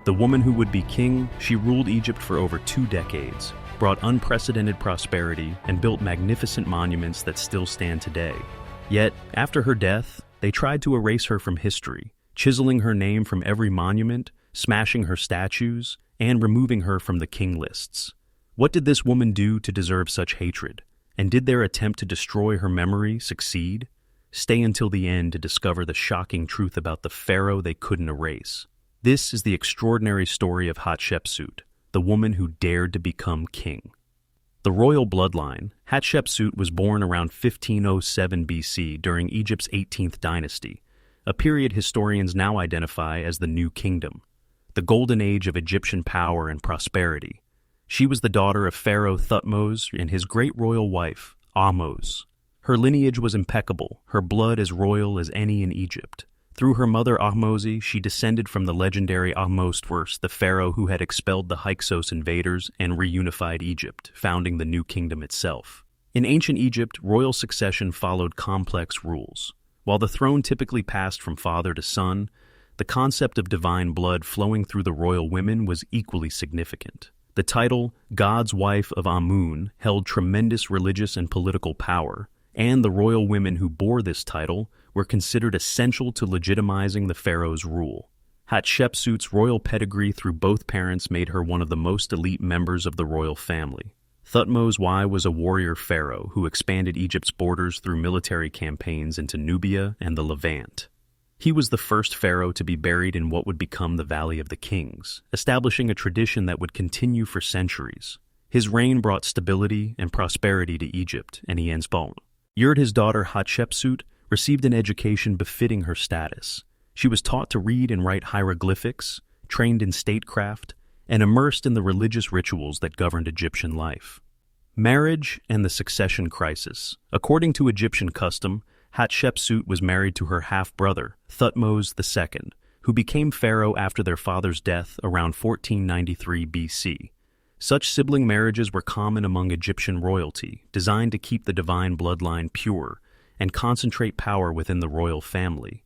The woman who would be king, she ruled Egypt for over 2 decades, brought unprecedented prosperity, and built magnificent monuments that still stand today. Yet, after her death, they tried to erase her from history, chiseling her name from every monument, smashing her statues, and removing her from the king lists. What did this woman do to deserve such hatred? And did their attempt to destroy her memory succeed? Stay until the end to discover the shocking truth about the pharaoh they couldn't erase. This is the extraordinary story of Hatshepsut, the woman who dared to become king. The royal bloodline, Hatshepsut was born around 1507 BC during Egypt's 18th Dynasty, a period historians now identify as the New Kingdom, the golden age of Egyptian power and prosperity. She was the daughter of Pharaoh Thutmose and his great royal wife, Amun. Her lineage was impeccable, her blood as royal as any in Egypt. Through her mother Ahmosi, she descended from the legendary Thutmose I, the pharaoh who had expelled the Hyksos invaders and reunified Egypt, founding the new kingdom itself. In ancient Egypt, royal succession followed complex rules. While the throne typically passed from father to son, the concept of divine blood flowing through the royal women was equally significant. The title, God's Wife of Amun, held tremendous religious and political power, and the royal women who bore this title were considered essential to legitimizing the pharaoh's rule. Hatshepsut's royal pedigree through both parents made her one of the most elite members of the royal family. Thutmose I was a warrior pharaoh who expanded Egypt's borders through military campaigns into Nubia and the Levant. He was the first pharaoh to be buried in what would become the Valley of the Kings, establishing a tradition that would continue for centuries. His reign brought stability and prosperity to Egypt, and he ends born. His daughter Hatshepsut received an education befitting her status. She was taught to read and write hieroglyphics, trained in statecraft, and immersed in the religious rituals that governed Egyptian life. Marriage and the succession crisis. According to Egyptian custom, Hatshepsut was married to her half-brother, Thutmose II, who became pharaoh after their father's death around 1493 BC. Such sibling marriages were common among Egyptian royalty, designed to keep the divine bloodline pure and concentrate power within the royal family.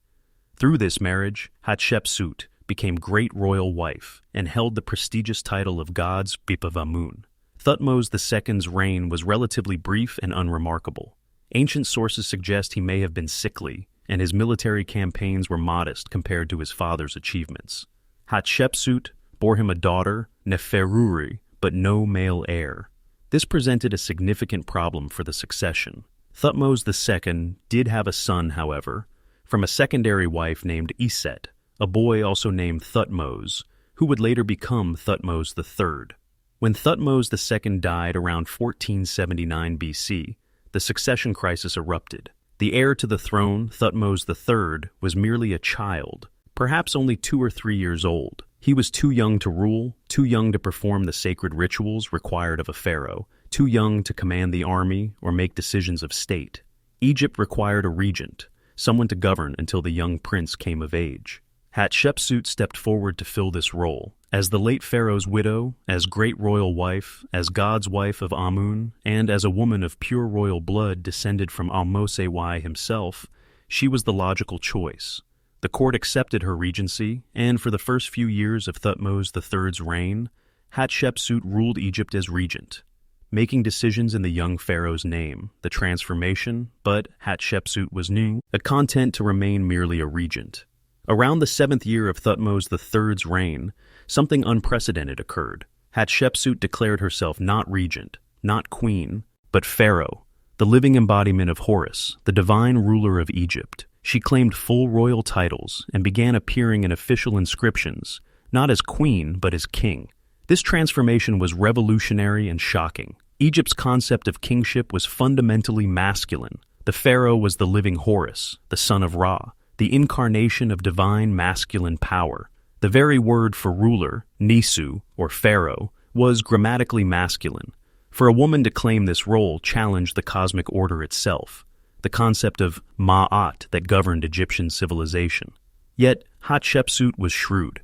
Through this marriage, Hatshepsut became great royal wife and held the prestigious title of God's Wife of Amun. Thutmose II's reign was relatively brief and unremarkable. Ancient sources suggest he may have been sickly, and his military campaigns were modest compared to his father's achievements. Hatshepsut bore him a daughter, Neferuri, but no male heir. This presented a significant problem for the succession. Thutmose II did have a son, however, from a secondary wife named Iset, a boy also named Thutmose, who would later become Thutmose III. When Thutmose II died around 1479 BC, the succession crisis erupted. The heir to the throne, Thutmose III, was merely a child, perhaps only 2 or 3 years old. He was too young to rule, too young to perform the sacred rituals required of a pharaoh, too young to command the army or make decisions of state. Egypt required a regent, someone to govern until the young prince came of age. Hatshepsut stepped forward to fill this role. As the late pharaoh's widow, as great royal wife, as God's wife of Amun, and as a woman of pure royal blood descended from Ahmose I himself, she was the logical choice. The court accepted her regency, and for the first few years of Thutmose III's reign, Hatshepsut ruled Egypt as regent, making decisions in the young pharaoh's name. The transformation, but Hatshepsut was new, a content to remain merely a regent. Around the 7th year of Thutmose III's reign, something unprecedented occurred. Hatshepsut declared herself not regent, not queen, but pharaoh, the living embodiment of Horus, the divine ruler of Egypt. She claimed full royal titles and began appearing in official inscriptions, not as queen but as king. This transformation was revolutionary and shocking. Egypt's concept of kingship was fundamentally masculine. The pharaoh was the living Horus, the son of Ra, the incarnation of divine masculine power. The very word for ruler, Nisu, or pharaoh, was grammatically masculine. For a woman to claim this role challenged the cosmic order itself, the concept of Ma'at that governed Egyptian civilization. Yet Hatshepsut was shrewd.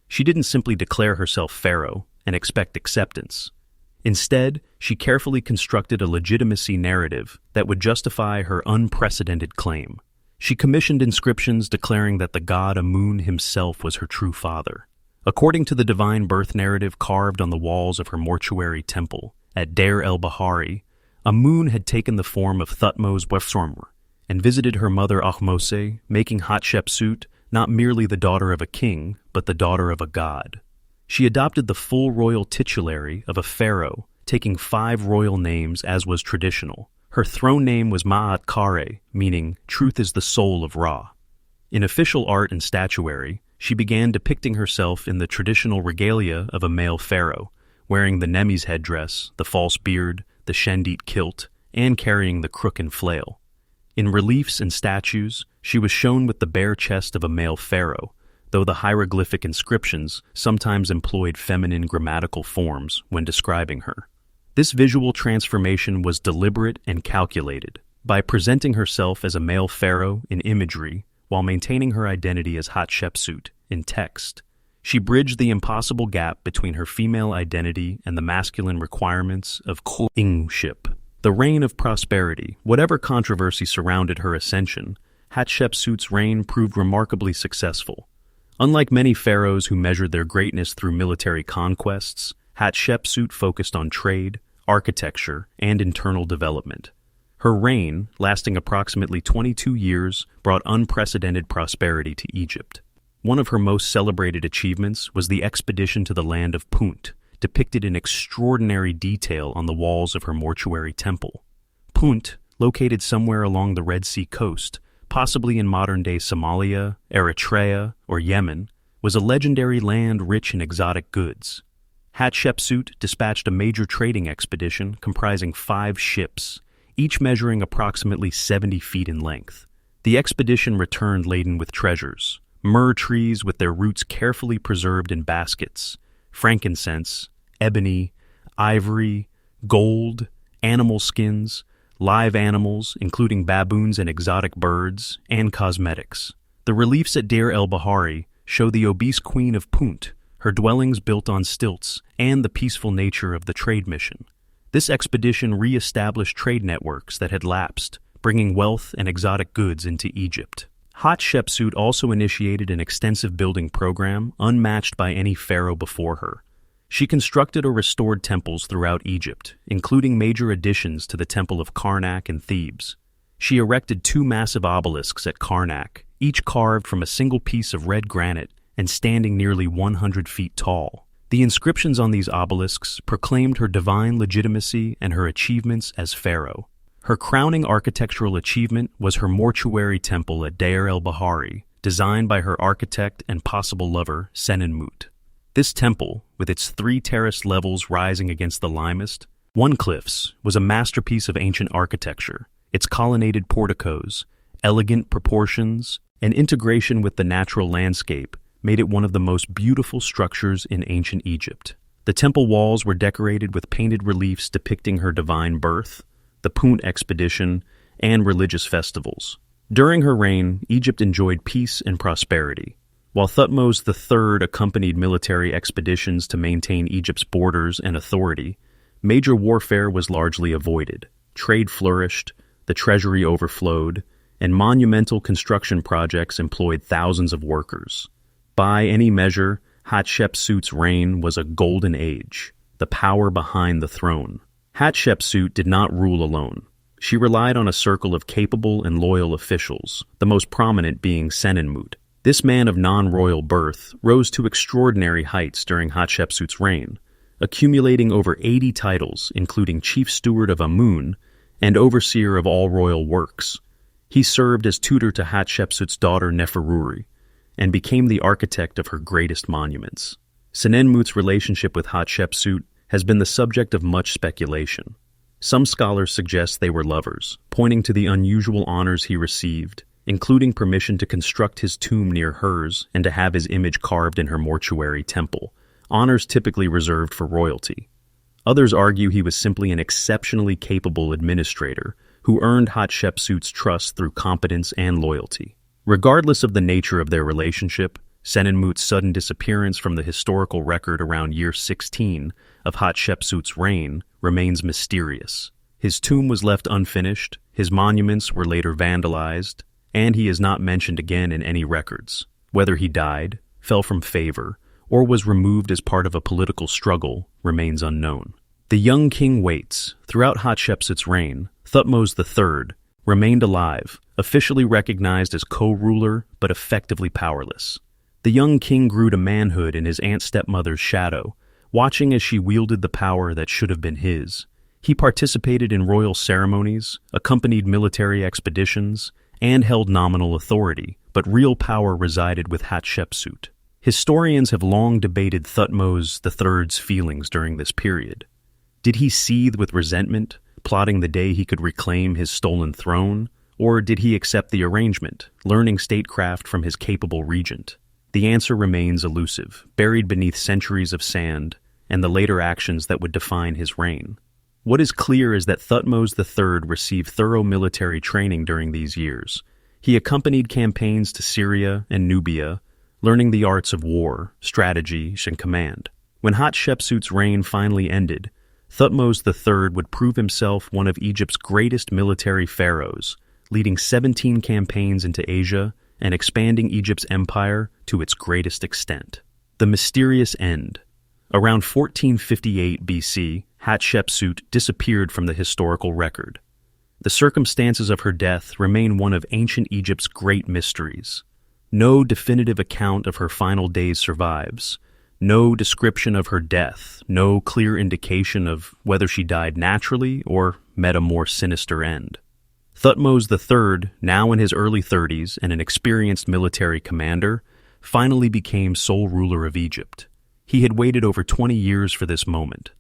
She didn't simply declare herself pharaoh and expect acceptance. Instead, she carefully constructed a legitimacy narrative that would justify her unprecedented claim. She commissioned inscriptions declaring that the god Amun himself was her true father, According to the divine birth narrative carved on the walls of her mortuary temple at Deir el-Bahari, Amun had taken the form of Thutmose III and visited her mother Ahmose, making Hatshepsut not merely the daughter of a king, but the daughter of a god. She adopted the full royal titulary of a pharaoh, taking 5 royal names as was traditional. Her throne name was Maatkare, meaning truth is the soul of Ra. In official art and statuary, she began depicting herself in the traditional regalia of a male pharaoh, wearing the Nemi's headdress, the false beard, the shendit kilt, and carrying the crook and flail. In reliefs and statues, she was shown with the bare chest of a male pharaoh, though the hieroglyphic inscriptions sometimes employed feminine grammatical forms when describing her. This visual transformation was deliberate and calculated. By presenting herself as a male pharaoh in imagery, while maintaining her identity as Hatshepsut in text, she bridged the impossible gap between her female identity and the masculine requirements of kingship. The reign of prosperity. Whatever controversy surrounded her ascension, Hatshepsut's reign proved remarkably successful. Unlike many pharaohs who measured their greatness through military conquests, Hatshepsut focused on trade, architecture, and internal development. Her reign, lasting approximately 22 years, brought unprecedented prosperity to Egypt. One of her most celebrated achievements was the expedition to the land of Punt, depicted in extraordinary detail on the walls of her mortuary temple. Punt, located somewhere along the Red Sea coast, possibly in modern-day Somalia, Eritrea, or Yemen, was a legendary land rich in exotic goods. Hatshepsut dispatched a major trading expedition comprising 5 ships, each measuring approximately 70 feet in length. The expedition returned laden with treasures: myrrh trees with their roots carefully preserved in baskets, frankincense, ebony, ivory, gold, animal skins, live animals, including baboons and exotic birds, and cosmetics. The reliefs at Deir el-Bahari show the obese queen of Punt, her dwellings built on stilts, and the peaceful nature of the trade mission. This expedition re-established trade networks that had lapsed, bringing wealth and exotic goods into Egypt. Hatshepsut also initiated an extensive building program unmatched by any pharaoh before her. She constructed or restored temples throughout Egypt, including major additions to the Temple of Karnak in Thebes. She erected 2 massive obelisks at Karnak, each carved from a single piece of red granite and standing nearly 100 feet tall. The inscriptions on these obelisks proclaimed her divine legitimacy and her achievements as pharaoh. Her crowning architectural achievement was her mortuary temple at Deir el-Bahari, designed by her architect and possible lover, Senenmut. This temple, with its 3 terraced levels rising against the limest, cliffs, was a masterpiece of ancient architecture. Its colonnaded porticos, elegant proportions, and integration with the natural landscape made it one of the most beautiful structures in ancient Egypt. The temple walls were decorated with painted reliefs depicting her divine birth, the Punt expedition, and religious festivals. During her reign, Egypt enjoyed peace and prosperity. While Thutmose III accompanied military expeditions to maintain Egypt's borders and authority, major warfare was largely avoided. Trade flourished, the treasury overflowed, and monumental construction projects employed thousands of workers. By any measure, Hatshepsut's reign was a golden age, the power behind the throne. Hatshepsut did not rule alone. She relied on a circle of capable and loyal officials, the most prominent being Senenmut. This man of non-royal birth rose to extraordinary heights during Hatshepsut's reign, accumulating over 80 titles, including chief steward of Amun and overseer of all royal works. He served as tutor to Hatshepsut's daughter Neferuri, and became the architect of her greatest monuments. Senenmut's relationship with Hatshepsut has been the subject of much speculation. Some scholars suggest they were lovers, pointing to the unusual honors he received, including permission to construct his tomb near hers and to have his image carved in her mortuary temple, honors typically reserved for royalty. Others argue he was simply an exceptionally capable administrator who earned Hatshepsut's trust through competence and loyalty. Regardless of the nature of their relationship, Senenmut's sudden disappearance from the historical record around year 16 of Hatshepsut's reign remains mysterious. His tomb was left unfinished, his monuments were later vandalized, and he is not mentioned again in any records. Whether he died, fell from favor, or was removed as part of a political struggle remains unknown. The young king waits. Throughout Hatshepsut's reign, Thutmose III remained alive, officially recognized as co-ruler but effectively powerless. The young king grew to manhood in his aunt-stepmother's shadow, watching as she wielded the power that should have been his. He participated in royal ceremonies, accompanied military expeditions, and held nominal authority, but real power resided with Hatshepsut. Historians have long debated Thutmose III's feelings during this period. Did he seethe with resentment, plotting the day he could reclaim his stolen throne, or did he accept the arrangement, learning statecraft from his capable regent? The answer remains elusive, buried beneath centuries of sand and the later actions that would define his reign. What is clear is that Thutmose III received thorough military training during these years. He accompanied campaigns to Syria and Nubia, learning the arts of war, strategy, and command. When Hatshepsut's reign finally ended, Thutmose III would prove himself one of Egypt's greatest military pharaohs, leading 17 campaigns into Asia and expanding Egypt's empire to its greatest extent. The mysterious end. Around 1458 BC, Hatshepsut disappeared from the historical record. The circumstances of her death remain one of ancient Egypt's great mysteries. No definitive account of her final days survives. No description of her death, no clear indication of whether she died naturally or met a more sinister end. Thutmose III, now in his early 30s and an experienced military commander, finally became sole ruler of Egypt. He had waited over 20 years for this moment.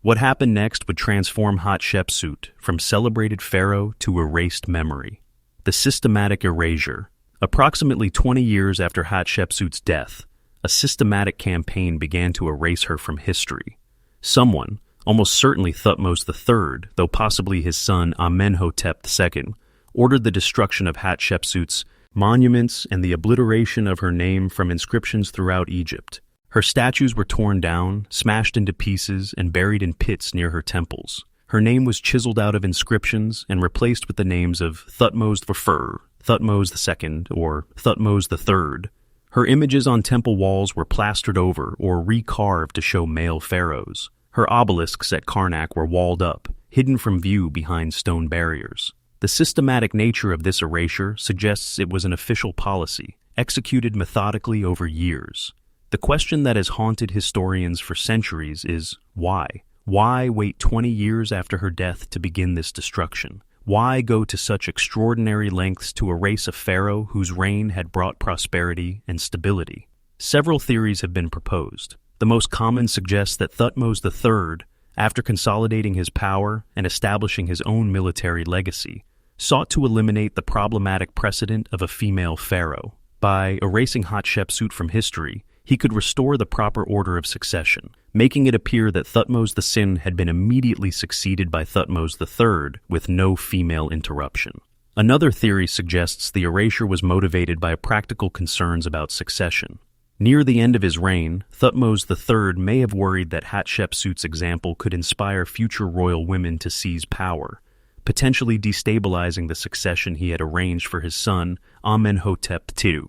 What happened next would transform Hatshepsut from celebrated pharaoh to erased memory. The systematic erasure. Approximately 20 years after Hatshepsut's death, a systematic campaign began to erase her from history. Someone, almost certainly Thutmose III, though possibly his son Amenhotep II, ordered the destruction of Hatshepsut's monuments and the obliteration of her name from inscriptions throughout Egypt. Her statues were torn down, smashed into pieces, and buried in pits near her temples. Her name was chiseled out of inscriptions and replaced with the names of Thutmose I, Thutmose II, or Thutmose III. Her images on temple walls were plastered over or recarved to show male pharaohs. Her obelisks at Karnak were walled up, hidden from view behind stone barriers. The systematic nature of this erasure suggests it was an official policy, executed methodically over years. The question that has haunted historians for centuries is, why? Why wait 20 years after her death to begin this destruction? Why go to such extraordinary lengths to erase a pharaoh whose reign had brought prosperity and stability? Several theories have been proposed. The most common suggests that Thutmose III, after consolidating his power and establishing his own military legacy, sought to eliminate the problematic precedent of a female pharaoh. By erasing Hatshepsut from history, he could restore the proper order of succession, making it appear that Thutmose II had been immediately succeeded by Thutmose III with no female interruption. Another theory suggests the erasure was motivated by practical concerns about succession. Near the end of his reign, Thutmose III may have worried that Hatshepsut's example could inspire future royal women to seize power, potentially destabilizing the succession he had arranged for his son, Amenhotep II.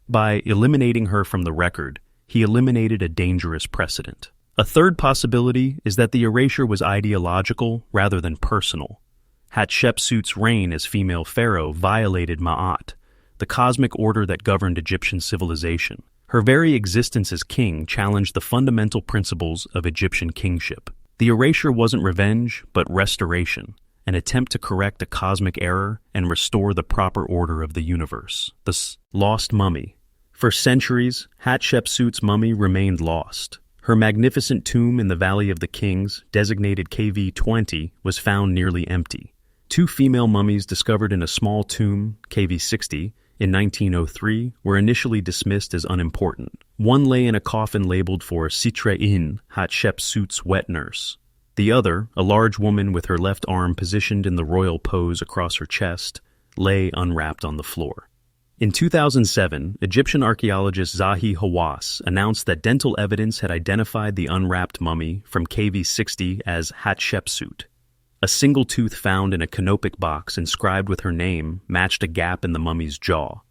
By eliminating her from the record, he eliminated a dangerous precedent. A third possibility is that the erasure was ideological rather than personal. Hatshepsut's reign as female pharaoh violated Ma'at, the cosmic order that governed Egyptian civilization. Her very existence as king challenged the fundamental principles of Egyptian kingship. The erasure wasn't revenge, but restoration, an attempt to correct a cosmic error and restore the proper order of the universe. The lost mummy. For centuries, Hatshepsut's mummy remained lost. Her magnificent tomb in the Valley of the Kings, designated KV-20, was found nearly empty. Two female mummies discovered in a small tomb, KV-60, in 1903, were initially dismissed as unimportant. One lay in a coffin labeled for Sitre'in, Hatshepsut's wet nurse. The other, a large woman with her left arm positioned in the royal pose across her chest, lay unwrapped on the floor. In 2007, Egyptian archaeologist Zahi Hawass announced that dental evidence had identified the unwrapped mummy from KV-60 as Hatshepsut. A single tooth found in a canopic box inscribed with her name matched a gap in the mummy's jaw.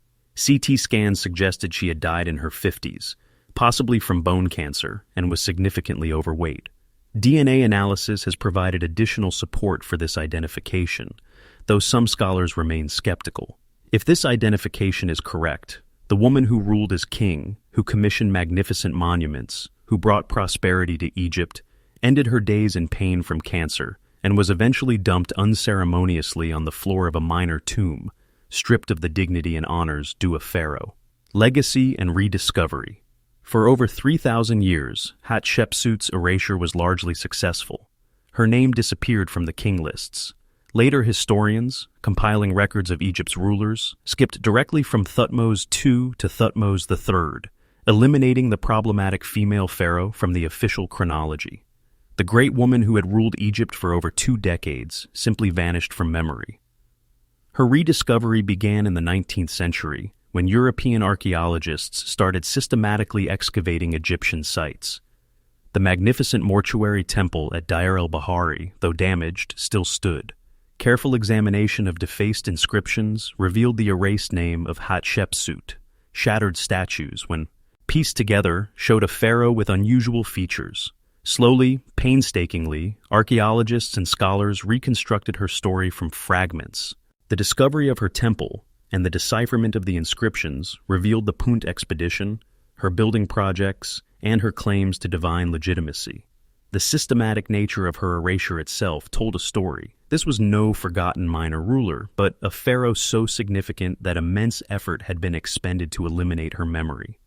CT scans suggested she had died in her 50s, possibly from bone cancer, and was significantly overweight. DNA analysis has provided additional support for this identification, though some scholars remain skeptical. If this identification is correct, the woman who ruled as king, who commissioned magnificent monuments, who brought prosperity to Egypt, ended her days in pain from cancer, and was eventually dumped unceremoniously on the floor of a minor tomb, stripped of the dignity and honors due a pharaoh. Legacy and rediscovery. For over 3,000 years, Hatshepsut's erasure was largely successful. Her name disappeared from the king lists. Later historians, compiling records of Egypt's rulers, skipped directly from Thutmose II to Thutmose III, eliminating the problematic female pharaoh from the official chronology. The great woman who had ruled Egypt for over 2 decades simply vanished from memory. Her rediscovery began in the 19th century, when European archaeologists started systematically excavating Egyptian sites. The magnificent mortuary temple at Deir el-Bahari, though damaged, still stood. Careful examination of defaced inscriptions revealed the erased name of Hatshepsut. Shattered statues, when pieced together, showed a pharaoh with unusual features. Slowly, painstakingly, archaeologists and scholars reconstructed her story from fragments. The discovery of her temple and the decipherment of the inscriptions revealed the Punt expedition, her building projects, and her claims to divine legitimacy. The systematic nature of her erasure itself told a story. This was no forgotten minor ruler, but a pharaoh so significant that immense effort had been expended to eliminate her memory.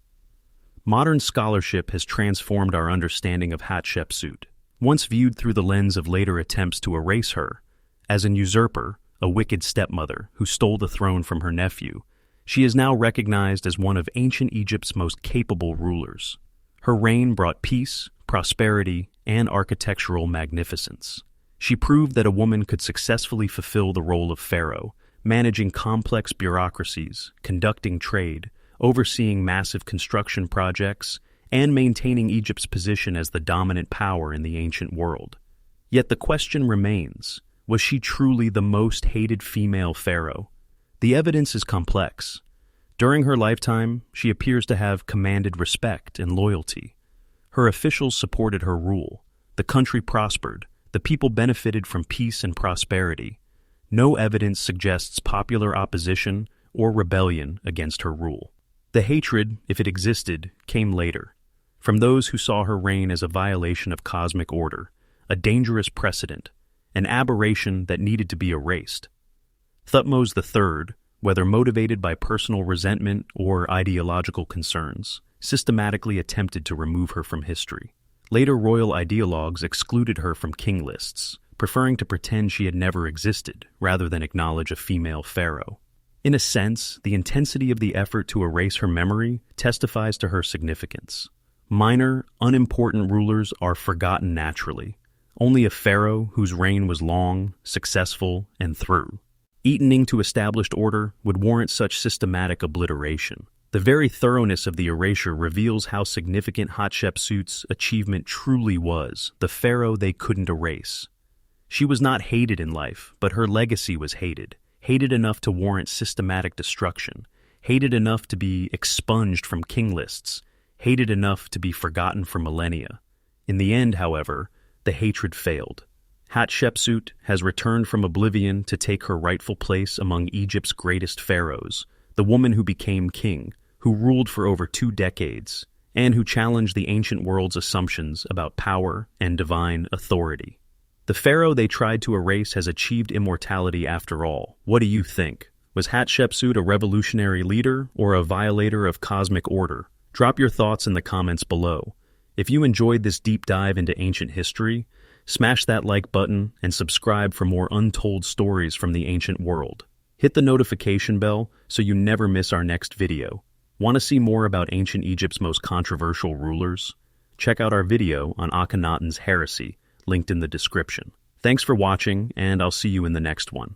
Modern scholarship has transformed our understanding of Hatshepsut, once viewed through the lens of later attempts to erase her, as an usurper, a wicked stepmother who stole the throne from her nephew. She is now recognized as one of ancient Egypt's most capable rulers. Her reign brought peace, prosperity, and architectural magnificence. She proved that a woman could successfully fulfill the role of pharaoh, managing complex bureaucracies, conducting trade, overseeing massive construction projects, and maintaining Egypt's position as the dominant power in the ancient world. Yet the question remains, was she truly the most hated female pharaoh? The evidence is complex. During her lifetime, she appears to have commanded respect and loyalty. Her officials supported her rule. The country prospered. The people benefited from peace and prosperity. No evidence suggests popular opposition or rebellion against her rule. The hatred, if it existed, came later, from those who saw her reign as a violation of cosmic order, a dangerous precedent, an aberration that needed to be erased. Thutmose III, whether motivated by personal resentment or ideological concerns, systematically attempted to remove her from history. Later royal ideologues excluded her from king lists, preferring to pretend she had never existed rather than acknowledge a female pharaoh. In a sense, the intensity of the effort to erase her memory testifies to her significance. Minor, unimportant rulers are forgotten naturally. Only a pharaoh whose reign was long, successful, and through. Eating to established order would warrant such systematic obliteration. The very thoroughness of the erasure reveals how significant Hatshepsut's achievement truly was, the pharaoh they couldn't erase. She was not hated in life, but her legacy was hated. Hated enough to warrant systematic destruction. Hated enough to be expunged from king lists. Hated enough to be forgotten for millennia. In the end, however, the hatred failed. Hatshepsut has returned from oblivion to take her rightful place among Egypt's greatest pharaohs, the woman who became king, who ruled for over 2 decades, and who challenged the ancient world's assumptions about power and divine authority. The pharaoh they tried to erase has achieved immortality after all. What do you think? Was Hatshepsut a revolutionary leader or a violator of cosmic order? Drop your thoughts in the comments below. If you enjoyed this deep dive into ancient history, smash that like button and subscribe for more untold stories from the ancient world. Hit the notification bell so you never miss our next video. Want to see more about ancient Egypt's most controversial rulers? Check out our video on Akhenaten's heresy, linked in the description. Thanks for watching, and I'll see you in the next one.